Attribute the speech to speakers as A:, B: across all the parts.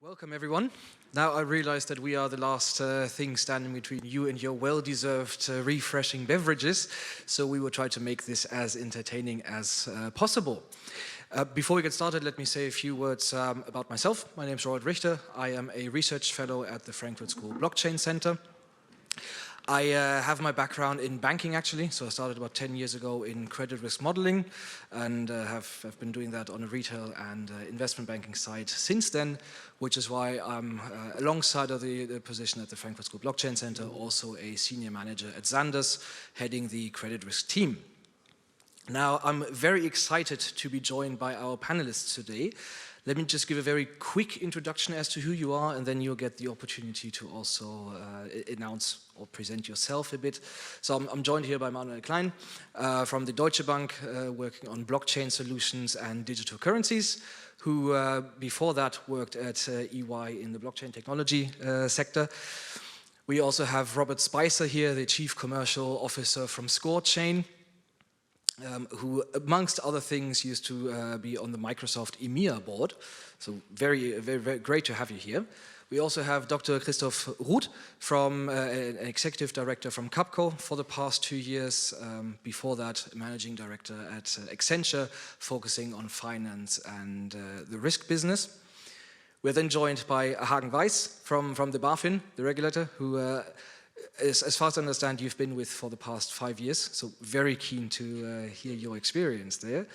A: Welcome everyone. Now I realize that we are the last thing standing between you and your well-deserved refreshing beverages, so we will try to make this as entertaining as possible. Before we get started, let me say a few words about myself. My name is Robert Richter. I am a research fellow at the Frankfurt School Blockchain Center. I have my background in banking actually, so I started about 10 years ago in credit risk modeling and have been doing that on a retail and investment banking side since then, which is why I'm alongside of the position at the Frankfurt School Blockchain Center, also a senior manager at Sanders, heading the credit risk team. Now, I'm very excited to be joined by our panelists today. Let me just give a very quick introduction as to who you are, and then you'll get the opportunity to also announce or present yourself a bit. So I'm joined here by Manuel from the Deutsche Bank, working on blockchain solutions and digital currencies, who before that worked at EY in the blockchain technology sector. We also have Robert Spicer here, the Chief Commercial Officer from ScoreChain, who, amongst other things, used to be on the Microsoft EMEA board. So very great to have you here. We also have Dr. Christoph Ruth, from an executive director from Capco for the past 2 years. Before that, managing director at Accenture, focusing on finance and the risk business. We're then joined by Hagen Weiss from the BaFin, the regulator, who as far as I understand, you've been with for the past 5 years, so very keen to hear your experience there.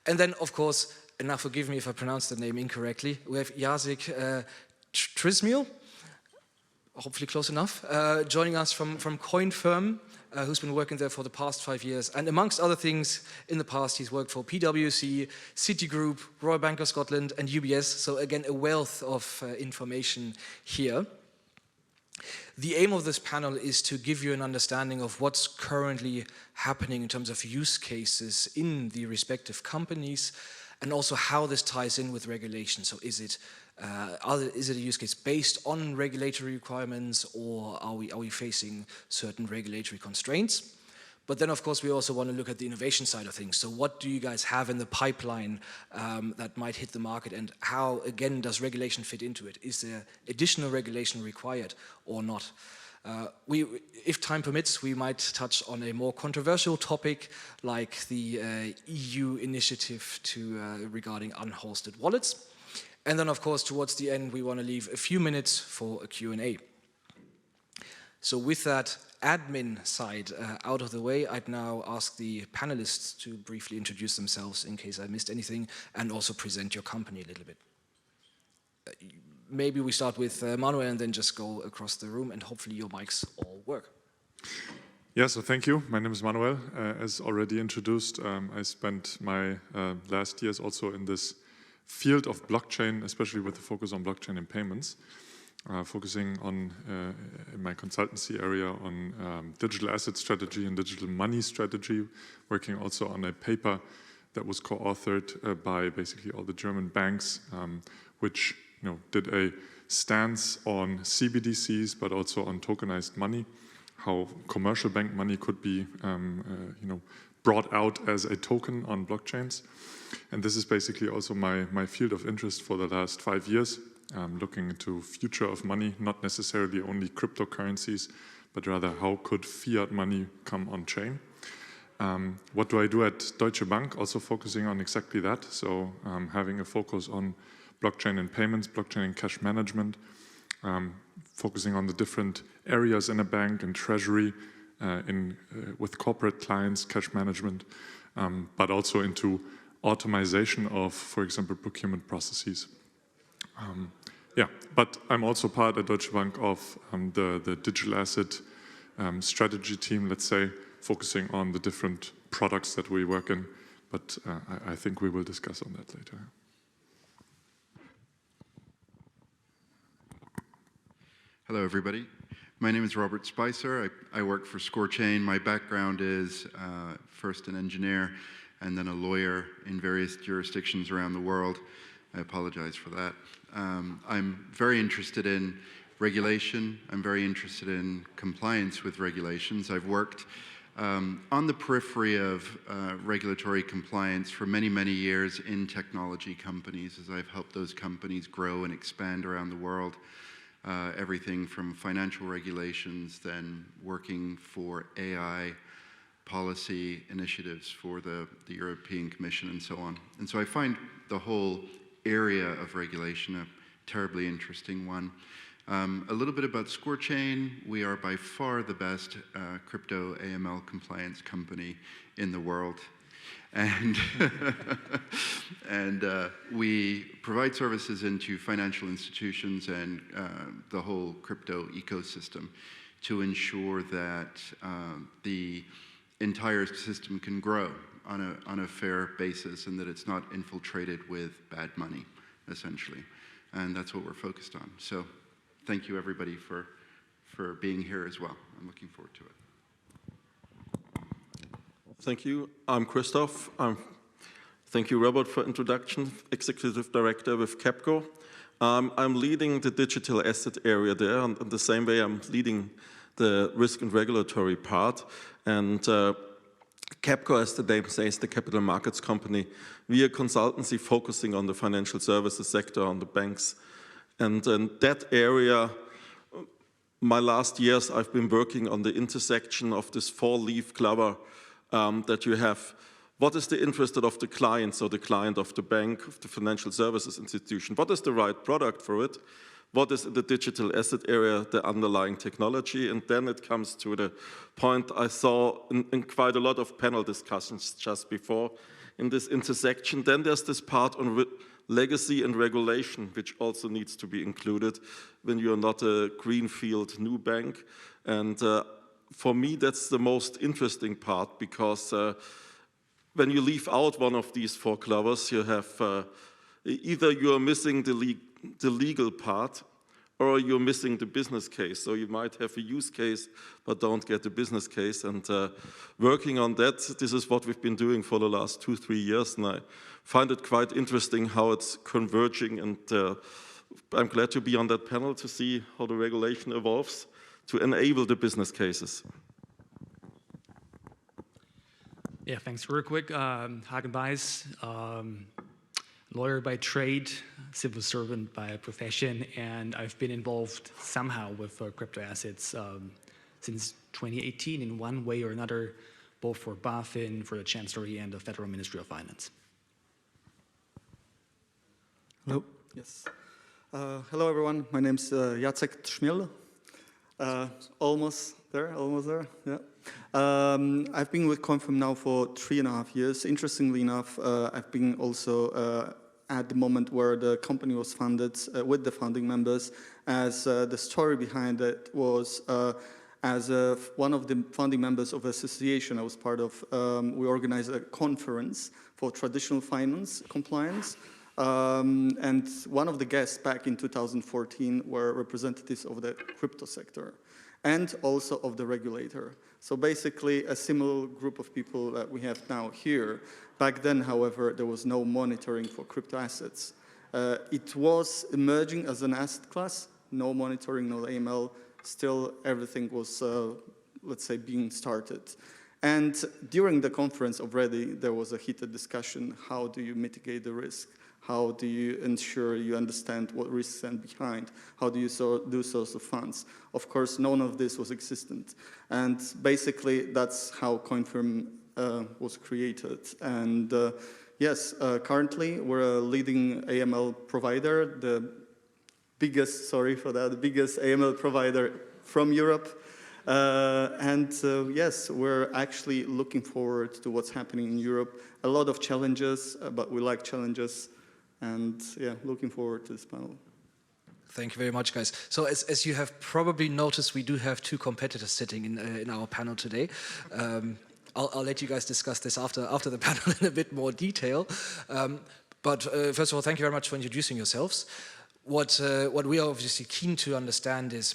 A: And then, of course, and now forgive me if I pronounce the name incorrectly, we have Jacques Trismiel, hopefully close enough, joining us from CoinFirm, who's been working there for the past 5 years. And amongst other things, in the past, he's worked for PwC, Citigroup, Royal Bank of Scotland, and UBS. So again, a wealth of information here. The aim of this panel is to give you an understanding of what's currently happening in terms of use cases in the respective companies, and also how this ties in with regulation. So is it a use case based on regulatory requirements, or are we facing certain regulatory constraints? But then, of course, we also want to look at the innovation side of things. So what do you guys have in the pipeline that might hit the market, and how, again, does regulation fit into it? Is there additional regulation required or not? If time permits, we might touch on a more controversial topic like the EU initiative regarding unhosted wallets. And then, of course, towards the end, we want to leave a few minutes for a Q&A. So with that admin side out of the way, I'd now ask the panelists to briefly introduce themselves in case I missed anything, and also present your company a little bit. Maybe we start with Manuel and then just go across the room, and hopefully your mics all work.
B: Yeah, so thank you. My name is Manuel. As already introduced, I spent my last years also in this field of blockchain, especially with the focus on blockchain and payments. Focusing on, in my consultancy area, on digital asset strategy and digital money strategy, working also on a paper that was co-authored by basically all the German banks, which did a stance on CBDCs, but also on tokenized money, how commercial bank money could be brought out as a token on blockchains. And this is basically also my field of interest for the last 5 years. Looking into future of money, not necessarily only cryptocurrencies, but rather how could fiat money come on chain. What do I do at Deutsche Bank? Also focusing on exactly that. So having a focus on blockchain and payments, blockchain and cash management, focusing on the different areas in a bank and treasury, with corporate clients, cash management, but also into automation of, for example, procurement processes. Yeah, but I'm also part at Deutsche Bank of the digital asset strategy team, let's say, focusing on the different products that we work in, but I think we will discuss on that later.
C: Hello, everybody. My name is Robert Spicer. I work for ScoreChain. My background is first an engineer and then a lawyer in various jurisdictions around the world. I apologize for that. I'm very interested in regulation. I'm very interested in compliance with regulations. I've worked on the periphery of regulatory compliance for many, many years in technology companies, as I've helped those companies grow and expand around the world. Everything from financial regulations, then working for AI policy initiatives for the European Commission and so on. And so I find the whole area of regulation a terribly interesting one. A little bit about ScoreChain. We are by far the best crypto AML compliance company in the world. And, we provide services into financial institutions and the whole crypto ecosystem to ensure that the entire system can grow on a fair basis and that it's not infiltrated with bad money, essentially. And that's what we're focused on. So thank you, everybody, for being here as well. I'm looking forward to it.
D: Thank you. I'm Christoph. Thank you, Robert, for introduction. Executive Director with CAPCO. I'm leading the digital asset area there, and in the same way, I'm leading the risk and regulatory part. And CAPCO, as the name says, the capital markets company. We are a consultancy focusing on the financial services sector, on the banks. And in that area, my last years, I've been working on the intersection of this four-leaf clover that you have. What is the interest of the client, so the client of the bank, of the financial services institution? What is the right product for it? What is in the digital asset area, the underlying technology? And then it comes to the point I saw in quite a lot of panel discussions just before in this intersection. Then there's this part on legacy and regulation, which also needs to be included when you're not a greenfield new bank. And for me, that's the most interesting part, because when you leave out one of these four clovers, you have either you are missing the legal part, or you're missing the business case. So you might have a use case, but don't get the business case. And working on that, this is what we've been doing for the last 2-3 years. And I find it quite interesting how it's converging. And I'm glad to be on that panel to see how the regulation evolves to enable the business cases.
E: Yeah, thanks. Real quick, Hagen Weiss, lawyer by trade, civil servant by profession, and I've been involved somehow with crypto assets since 2018 in one way or another, both for BaFin, for the Chancellery, and the Federal Ministry of Finance.
F: Hello. Yes. Hello, everyone. My name's Jacques Schmiel. Almost there. Yeah. I've been with Confirm now for 3.5 years. Interestingly enough, I've been also at the moment where the company was funded with the founding members, as the story behind it was as one of the founding members of an association I was part of. We organized a conference for traditional finance compliance. And one of the guests back in 2014 were representatives of the crypto sector and also of the regulator. So basically a similar group of people that we have now here. Back then, however, there was no monitoring for crypto assets. It was emerging as an asset class, no monitoring, no AML. Still, everything was, let's say, being started. And during the conference already, there was a heated discussion. How do you mitigate the risk? How do you ensure you understand what risks stand behind? How do you do source of funds? Of course, none of this was existent. And basically, that's how CoinFirm was created. And yes, currently, we're a leading AML provider, the biggest AML provider from Europe. Yes, we're actually looking forward to what's happening in Europe. A lot of challenges, but we like challenges. And yeah, looking forward to this panel.
A: Thank you very much, guys. So as you have probably noticed, we do have two competitors sitting in our panel today. I'll let you guys discuss this after the panel in a bit more detail. But first of all, thank you very much for introducing yourselves. What we are obviously keen to understand is,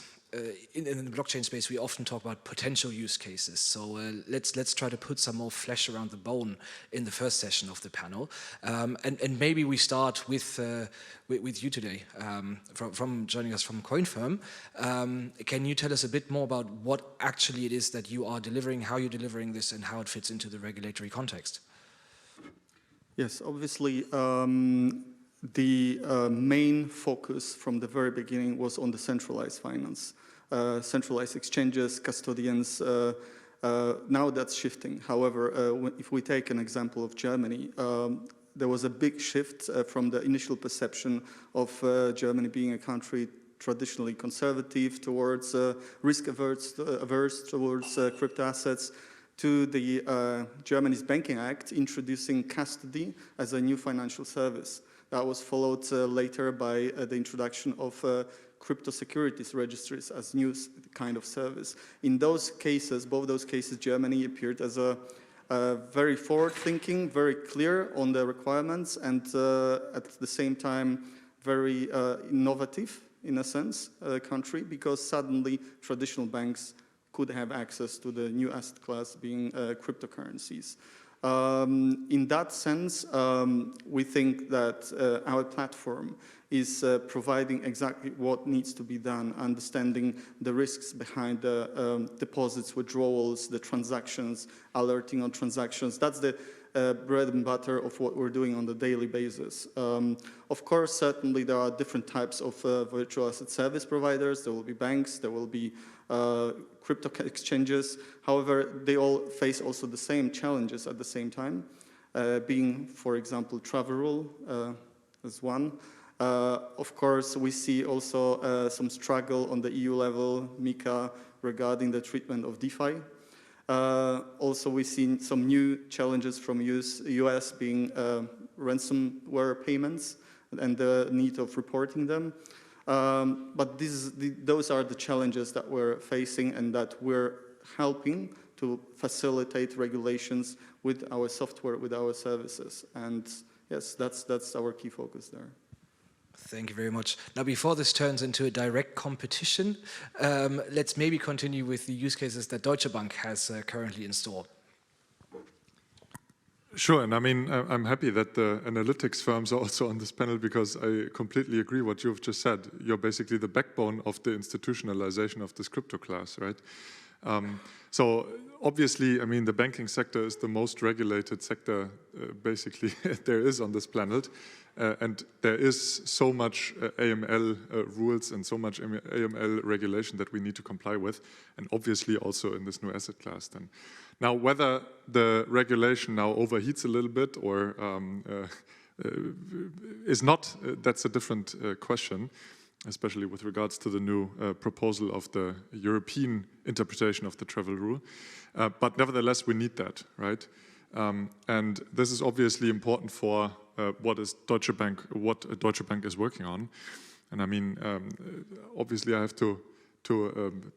A: in the blockchain space, we often talk about potential use cases. So let's try to put some more flesh around the bone in the first session of the panel, and maybe we start with you today, from joining us from CoinFirm. Can you tell us a bit more about what actually it is that you are delivering, how you're delivering this, and how it fits into the regulatory context?
F: Yes, obviously, the main focus from the very beginning was on the centralized finance, centralized exchanges, custodians. Now that's shifting. However, if we take an example of Germany, there was a big shift from the initial perception of Germany being a country traditionally conservative towards risk-averse towards crypto assets, to the Germany's Banking Act introducing custody as a new financial service. That was followed later by the introduction of crypto securities registries as new kind of service. In those cases, both those cases, Germany appeared as a very forward-thinking, very clear on the requirements, and at the same time very innovative, in a sense, country, because suddenly traditional banks could have access to the new asset class being cryptocurrencies. In that sense, we think that our platform is providing exactly what needs to be done, understanding the risks behind the deposits, withdrawals, the transactions, alerting on transactions. That's the bread and butter of what we're doing on the daily basis. Of course, certainly there are different types of virtual asset service providers. There will be banks, there will be crypto exchanges. However, they all face also the same challenges at the same time, being, for example, travel rule as one. Of course, we see also some struggle on the EU level, MiCA, regarding the treatment of DeFi. Also, we've seen some new challenges from US being ransomware payments and the need of reporting them. But those are the challenges that we're facing and that we're helping to facilitate regulations with our software, with our services. And yes, that's our key focus there.
A: Thank you very much. Now, before this turns into a direct competition, let's maybe continue with the use cases that Deutsche Bank has currently in store.
B: Sure, and I mean, I'm happy that the analytics firms are also on this panel, because I completely agree what you've just said. You're basically the backbone of the institutionalization of this crypto class, right? So obviously, I mean, the banking sector is the most regulated sector basically there is on this planet. And there is so much AML rules and so much AML regulation that we need to comply with, and obviously also in this new asset class then. Now, whether the regulation now overheats a little bit or is not, that's a different question, especially with regards to the new proposal of the European interpretation of the travel rule. But nevertheless, we need that, right? And this is obviously important for what Deutsche Bank is working on. And I mean, obviously I have to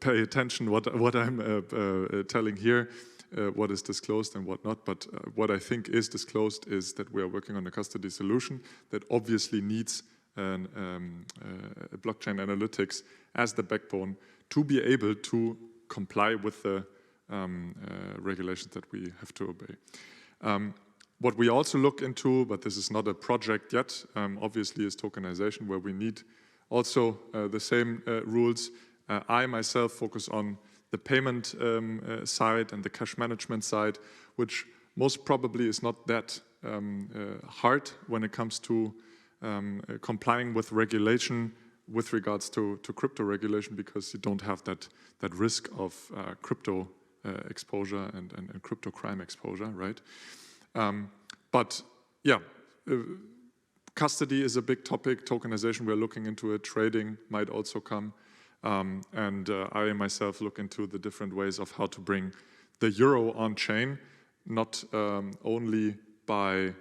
B: pay attention what I'm telling here, what is disclosed and what not. But what I think is disclosed is that we are working on a custody solution that obviously needs a blockchain analytics as the backbone to be able to comply with the regulations that we have to obey. What we also look into, but this is not a project yet, obviously is tokenization, where we need also the same rules. I myself focus on the payment side and the cash management side, which most probably is not that hard when it comes to complying with regulation with regards to crypto regulation, because you don't have that risk of crypto exposure and crypto crime exposure, right? But yeah, custody is a big topic. Tokenization, we're looking into it. Trading might also come. And I myself look into the different ways of how to bring the euro on chain, not only by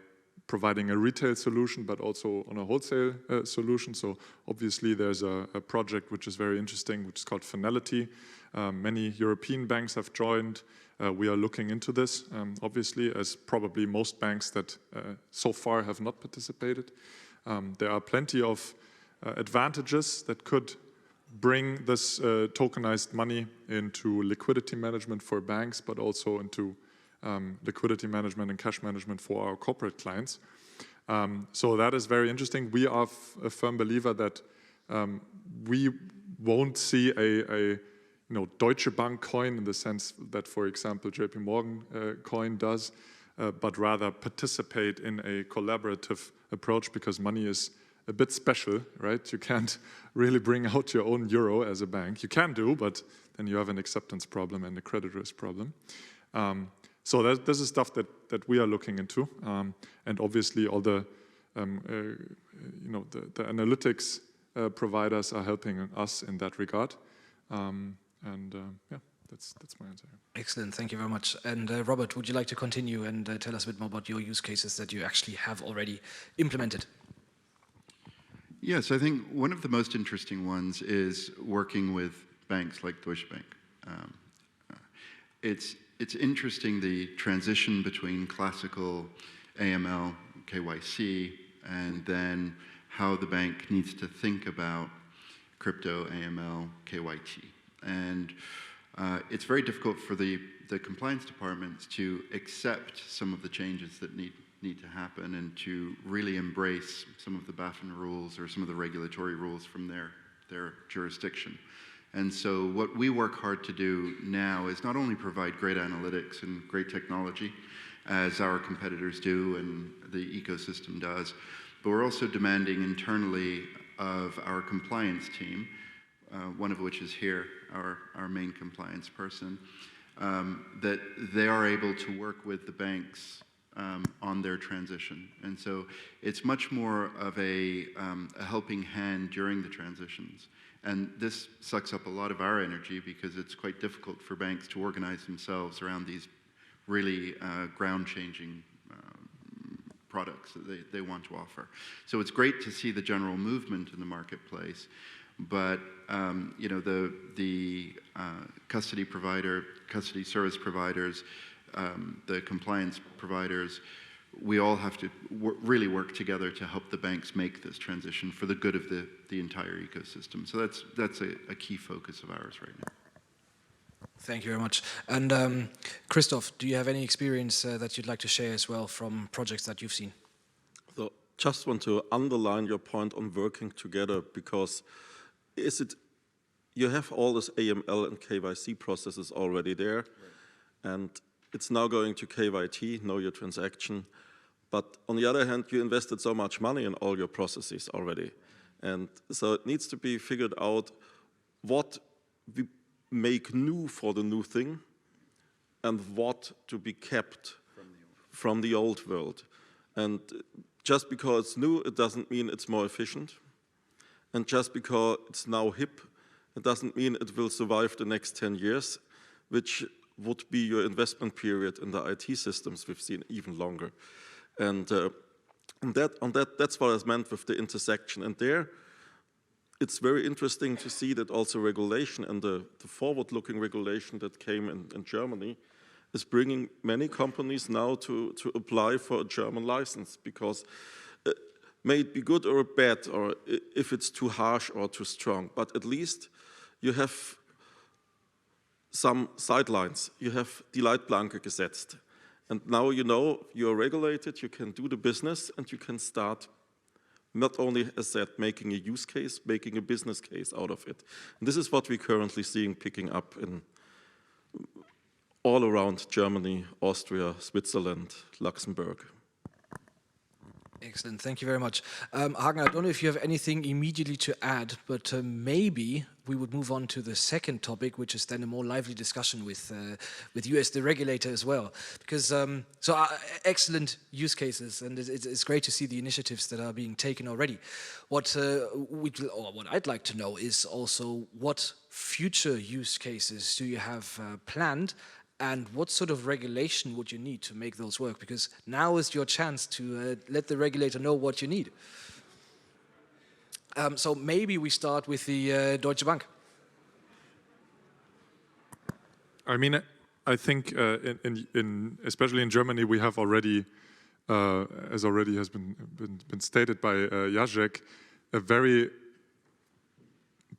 B: providing a retail solution, but also on a wholesale solution. So obviously there's a project which is very interesting, which is called Finality. Many European banks have joined. We are looking into this, obviously, as probably most banks that so far have not participated. There are plenty of advantages that could bring this tokenized money into liquidity management for banks, but also into liquidity management and cash management for our corporate clients. So that is very interesting. We are a firm believer that we won't see a Deutsche Bank coin in the sense that, for example, JP Morgan coin does, but rather participate in a collaborative approach, because money is a bit special, right? You can't really bring out your own euro as a bank. You can do, but then you have an acceptance problem and a credit risk problem. So this is stuff that we are looking into, and obviously all the the analytics providers are helping us in that regard. Yeah, that's my answer.
A: Excellent, thank you very much. And Robert, would you like to continue and tell us a bit more about your use cases that you actually have already implemented?
C: Yes, I think one of the most interesting ones is working with banks like Deutsche Bank. It's interesting, the transition between classical AML, KYC, and then how the bank needs to think about crypto, AML, KYT. And it's very difficult for the compliance departments to accept some of the changes that need to happen and to really embrace some of the BaFin rules or some of the regulatory rules from their jurisdiction. And so what we work hard to do now is not only provide great analytics and great technology, as our competitors do and the ecosystem does, but we're also demanding internally of our compliance team, one of which is here, our main compliance person, that they are able to work with the banks on their transition. And so it's much more of a helping hand during the transitions. And this sucks up a lot of our energy, because it's quite difficult for banks to organize themselves around these really ground-changing products that they want to offer. So it's great to see the general movement in the marketplace, but the custody provider, custody service providers, the compliance providers, we all have to really work together to help the banks make this transition for the good of the entire ecosystem. So that's a key focus of ours right now.
A: Thank you very much. And Christoph, do you have any experience that you'd like to share as well from projects that you've seen?
D: So just want to underline your point on working together, because you have all this AML and KYC processes already there, right, and it's now going to KYT, know your transaction. But on the other hand, you invested so much money in all your processes already. And so it needs to be figured out what we make new for the new thing and what to be kept from the old world. And just because it's new, it doesn't mean it's more efficient. And just because it's now hip, it doesn't mean it will survive the next 10 years, which would be your investment period in the IT systems we've seen even longer. And that's what I meant with the intersection. And there, it's very interesting to see that also regulation and the forward-looking regulation that came in Germany is bringing many companies now to apply for a German license, because it may be good or bad, or if it's too harsh or too strong, but at least you have some sidelines. You have die Leitplanke gesetzt. And now you know you're regulated, you can do the business, and you can start not only, as said, making a use case, making a business case out of it. And this is what we're currently seeing picking up in all around Germany, Austria, Switzerland, Luxembourg.
A: Excellent, thank you very much. Hagen, I don't know if you have anything immediately to add, but maybe we would move on to the second topic, which is then a more lively discussion with you as the regulator as well. Because, excellent use cases, and it's great to see the initiatives that are being taken already. What I'd like to know is also what future use cases do you have planned, and what sort of regulation would you need to make those work? Because now is your chance to let the regulator know what you need. So maybe we start with the Deutsche Bank.
B: I mean, I think especially in Germany, we have already, as already has been stated by Jacques, a very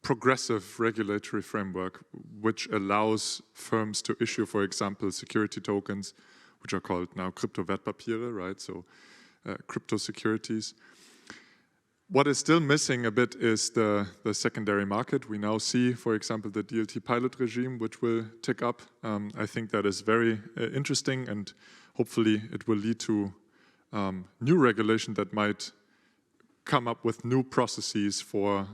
B: progressive regulatory framework which allows firms to issue, for example, security tokens, which are called now Kryptowertpapiere, right? So crypto securities. What is still missing a bit is the secondary market. We now see, for example, the DLT pilot regime, which will tick up. I think that is very interesting, and hopefully it will lead to new regulation that might come up with new processes for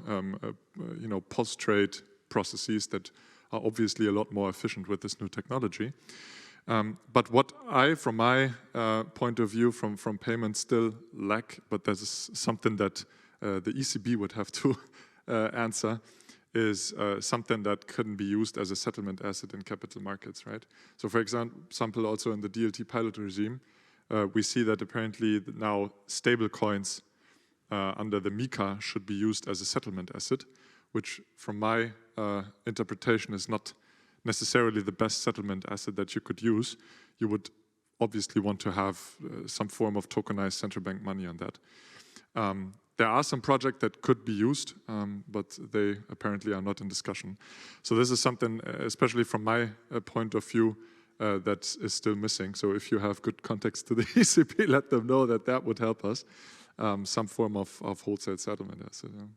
B: post-trade processes that are obviously a lot more efficient with this new technology. But what I, from my point of view, from payments still lack, but that is something that the ECB would have to answer, is something that couldn't be used as a settlement asset in capital markets, right? So for example, also in the DLT pilot regime, we see that apparently now stable coins under the MiCA should be used as a settlement asset, which from my interpretation is not necessarily the best settlement asset that you could use. You would obviously want to have some form of tokenized central bank money on that. There are some projects that could be used, but they apparently are not in discussion. So this is something, especially from my point of view, that is still missing. So if you have good context to the ECB, let them know that that would help us. Some form of wholesale settlement asset. Yeah.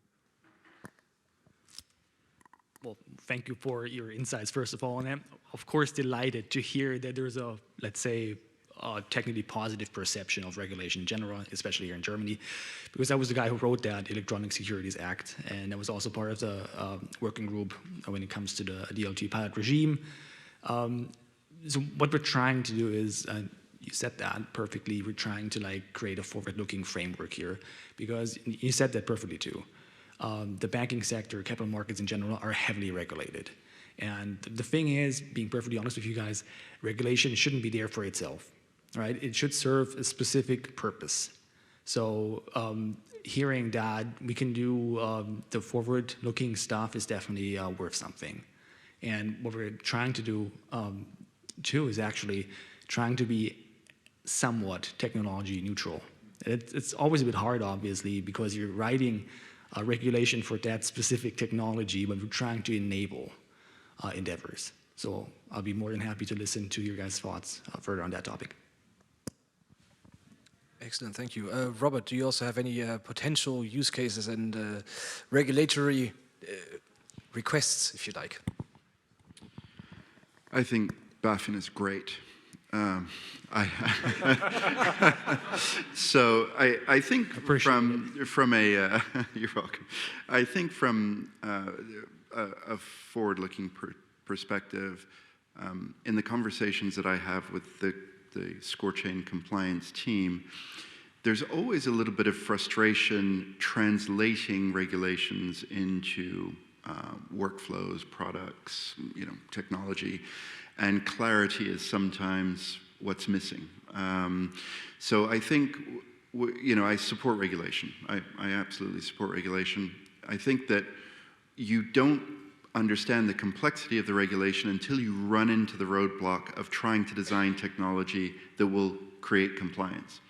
E: Well, thank you for your insights, first of all. And I'm, of course, delighted to hear that there's a, let's say, technically positive perception of regulation in general, especially here in Germany, because I was the guy who wrote that Electronic Securities Act, and I was also part of the working group when it comes to the DLT pilot regime. So what we're trying to do is, you said that perfectly, we're trying to create a forward-looking framework here, because you said that perfectly too. The banking sector, capital markets in general, are heavily regulated. And the thing is, being perfectly honest with you guys, regulation shouldn't be there for itself, right? It should serve a specific purpose. So hearing that we can do the forward-looking stuff is definitely worth something. And what we're trying to do too is actually trying to be somewhat technology neutral. It's always a bit hard, obviously, because you're writing a regulation for that specific technology when we're trying to enable endeavors. So I'll be more than happy to listen to your guys' thoughts further on that topic.
A: Excellent, thank you. Robert, do you also have any potential use cases and regulatory requests, if you like?
C: I think BaFin is great. So I think from a you're welcome. I think from a forward-looking perspective, in the conversations that I have with the ScoreChain compliance team, there's always a little bit of frustration translating regulations into workflows, products, technology, and clarity is sometimes what's missing. So I think, I support regulation. I absolutely support regulation. I think that you don't understand the complexity of the regulation until you run into the roadblock of trying to design technology that will create compliance.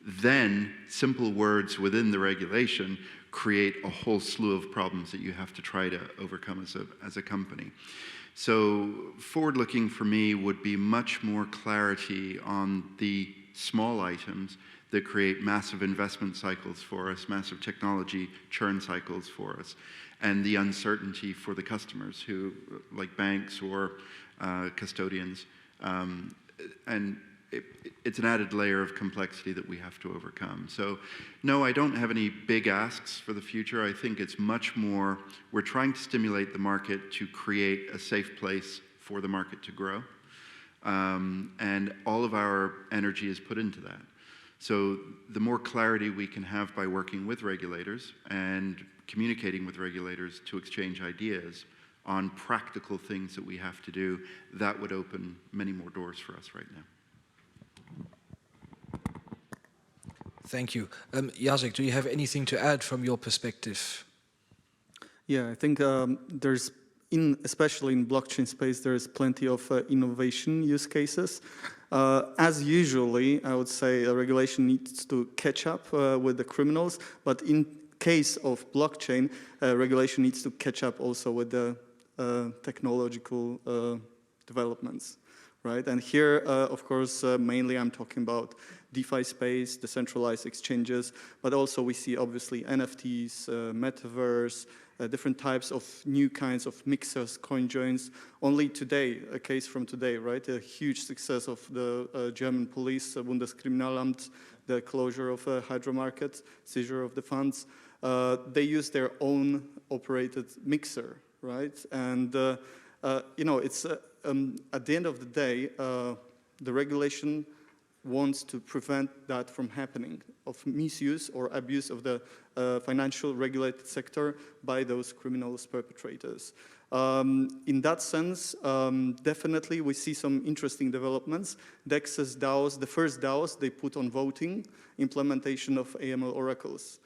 C: Then simple words within the regulation create a whole slew of problems that you have to try to overcome as a company. So forward-looking for me would be much more clarity on the small items that create massive investment cycles for us, massive technology churn cycles for us, and the uncertainty for the customers who, like banks or custodians. And it's an added layer of complexity that we have to overcome. So no, I don't have any big asks for the future. I think it's much more, we're trying to stimulate the market to create a safe place for the market to grow. And all of our energy is put into that. So the more clarity we can have by working with regulators and communicating with regulators to exchange ideas on practical things that we have to do, that would open many more doors for us right now.
A: Thank you. Jacques, do you have anything to add from your perspective?
F: Yeah, I think there's, especially in blockchain space, there's plenty of innovation use cases. As usually, I would say regulation needs to catch up with the criminals, but in case of blockchain, regulation needs to catch up also with the technological developments, right? And here, of course, mainly I'm talking about DeFi space, decentralized exchanges, but also we see obviously NFTs, metaverse, different types of new kinds of mixers, coin joins. Only today, a case from today, right? A huge success of the German police, Bundeskriminalamt, the closure of a hydro market, seizure of the funds. They use their own operated mixer, right? And you know, it's at the end of the day, the regulation wants to prevent that from happening, of misuse or abuse of the financial regulated sector by those criminals perpetrators. In that sense, definitely we see some interesting developments. DEX's DAOs, the first DAOs, they put on voting implementation of AML oracles,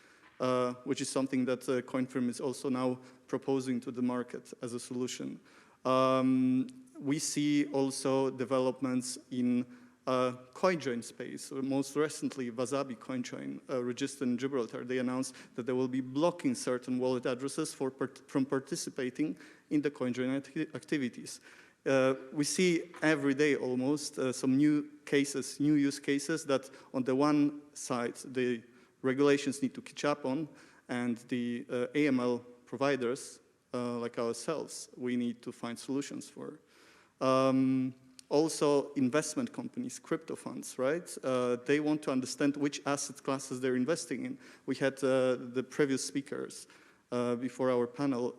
F: which is something that CoinFirm is also now proposing to the market as a solution. We see also developments in CoinJoin space. Most recently, Wasabi CoinJoin, registered in Gibraltar, they announced that they will be blocking certain wallet addresses from participating in the CoinJoin activities. We see every day almost some new cases, new use cases that on the one side, the regulations need to catch up on, and the AML providers, like ourselves, we need to find solutions for. Also, investment companies, crypto funds, right? They want to understand which asset classes they're investing in. We had the previous speakers before our panel.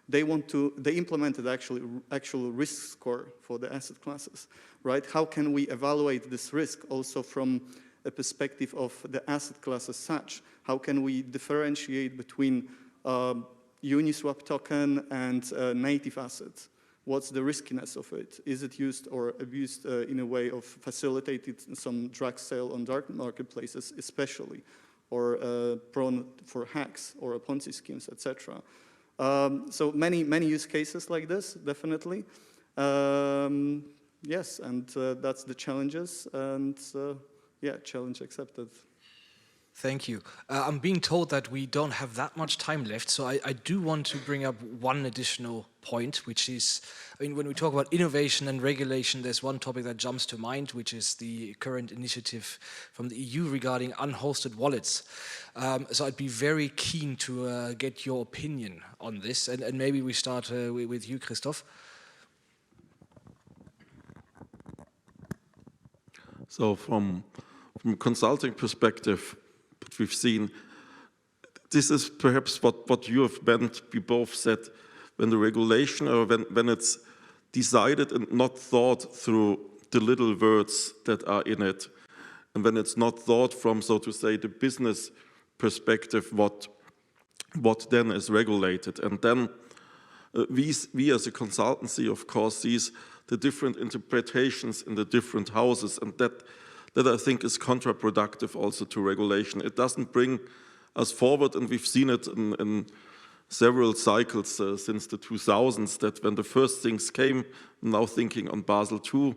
F: They implemented actual risk score for the asset classes, right? How can we evaluate this risk also from a perspective of the asset class as such? How can we differentiate between Uniswap token and native assets? What's the riskiness of it? Is it used or abused in a way of facilitated some drug sale on dark marketplaces especially, or prone for hacks or Ponzi schemes, etc. So many use cases like this, definitely. Yes, and that's the challenges, and yeah, challenge accepted.
A: Thank you. I'm being told that we don't have that much time left, so I do want to bring up one additional point, which is, I mean, when we talk about innovation and regulation, there's one topic that jumps to mind, which is the current initiative from the EU regarding unhosted wallets. So I'd be very keen to get your opinion on this, and maybe we start with you, Christoph.
D: So from a consulting perspective, what we've seen, this is perhaps what you have meant, we both said, when the regulation or when it's decided and not thought through the little words that are in it, and when it's not thought from, so to say, the business perspective, what then is regulated. And then we as a consultancy, of course, sees the different interpretations in the different houses, and that I think is counterproductive also to regulation. It doesn't bring us forward, and we've seen it in several cycles since the 2000s, that when the first things came, now thinking on Basel II,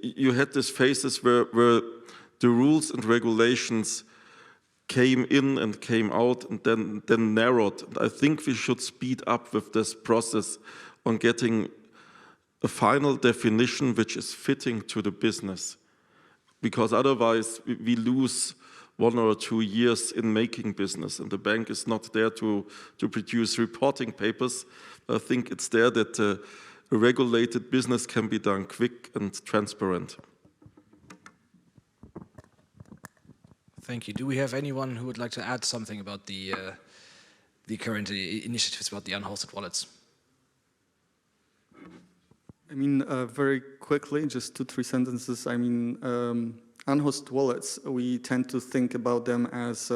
D: you had these phases where the rules and regulations came in and came out and then narrowed. And I think we should speed up with this process on getting a final definition which is fitting to the business. Because otherwise we lose 1 or 2 years in making business, and the bank is not there to produce reporting papers. I think it's there that a regulated business can be done quick and transparent.
A: Thank you. Do we have anyone who would like to add something about the current initiatives about the unhosted wallets?
F: I mean, very quickly, just 2-3 sentences. I mean, unhosted wallets, we tend to think about them as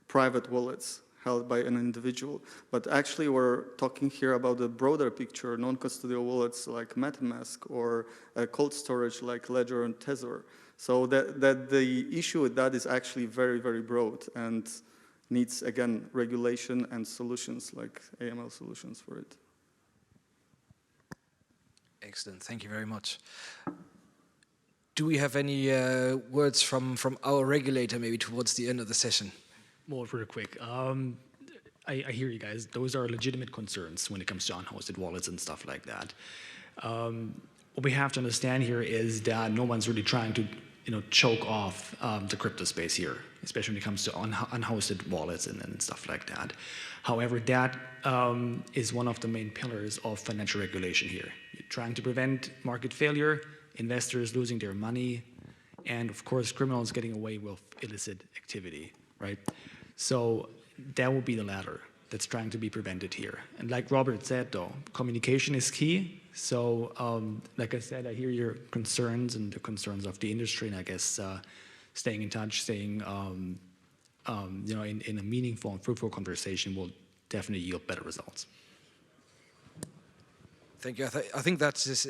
F: private wallets held by an individual. But actually, we're talking here about a broader picture, non-custodial wallets like MetaMask or cold storage like Ledger and Tether. So that the issue with that is actually very, very broad and needs, again, regulation and solutions like AML solutions for it.
A: Excellent. Thank you very much. Do we have any words from our regulator maybe towards the end of the session?
E: Well, real quick. I hear you guys. Those are legitimate concerns when it comes to unhosted wallets and stuff like that. What we have to understand here is that no one's really trying to, choke off the crypto space here, especially when it comes to unhosted wallets and stuff like that. However, that is one of the main pillars of financial regulation here. You're trying to prevent market failure, investors losing their money, and of course, criminals getting away with illicit activity, right? So that will be the latter that's trying to be prevented here. And like Robert said, though, communication is key. So, like I said, I hear your concerns and the concerns of the industry, and I guess staying in touch, staying, in a meaningful and fruitful conversation will definitely yield better results.
A: Thank you. I think that's just,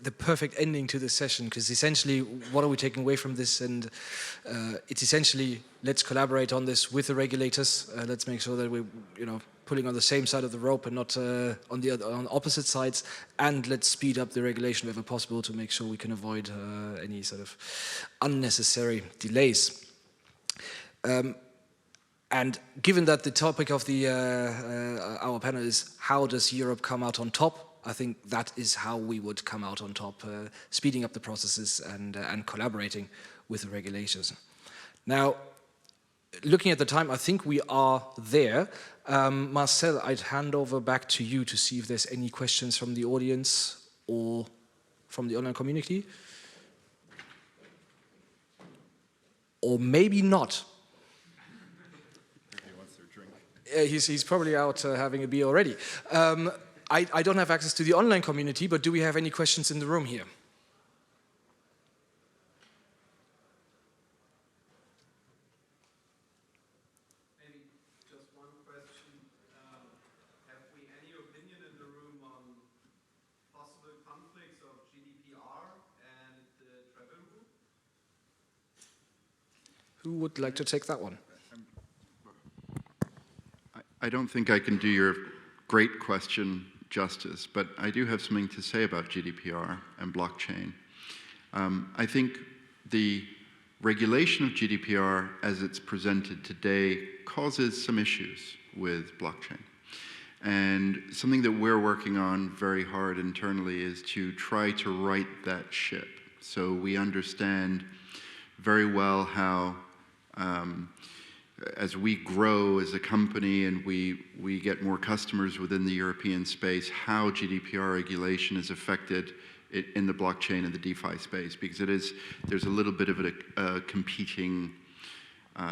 A: the perfect ending to this session, because essentially, what are we taking away from this? And it's essentially, let's collaborate on this with the regulators. Let's make sure that we're, pulling on the same side of the rope and not on opposite sides. And let's speed up the regulation wherever possible to make sure we can avoid any sort of unnecessary delays. And given that the topic of our panel is how does Europe come out on top, I think that is how we would come out on top, speeding up the processes and collaborating with the regulators. Now, looking at the time, I think we are there. Marcel, I'd hand over back to you to see if there's any questions from the audience or from the online community. Or maybe not.
C: He wants their drink.
A: He's probably out having a beer already. I don't have access to the online community, but do we have any questions in the room here?
G: Maybe just one question. Have we any opinion in the room on possible conflicts of GDPR and travel rule?
A: Who would like to take that one?
C: I don't think I can do your great question justice, but I do have something to say about GDPR and blockchain. I think the regulation of GDPR as it's presented today causes some issues with blockchain. And something that we're working on very hard internally is to try to right that ship. So we understand very well how as we grow as a company and we get more customers within the European space, how GDPR regulation is affected in the blockchain and the DeFi space, because there's a little bit of a competing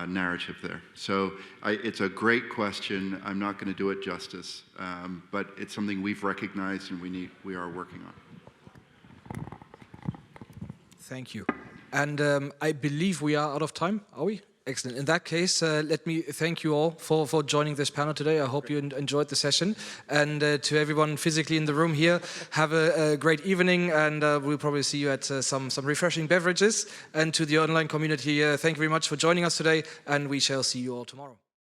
C: narrative there. So it's a great question. I'm not going to do it justice, but it's something we've recognized and we are working on.
A: Thank you. And I believe we are out of time, are we? Excellent. In that case, let me thank you all for joining this panel today. I hope you enjoyed the session. And to everyone physically in the room here, have a great evening, and we'll probably see you at some refreshing beverages. And to the online community, thank you very much for joining us today, and we shall see you all tomorrow.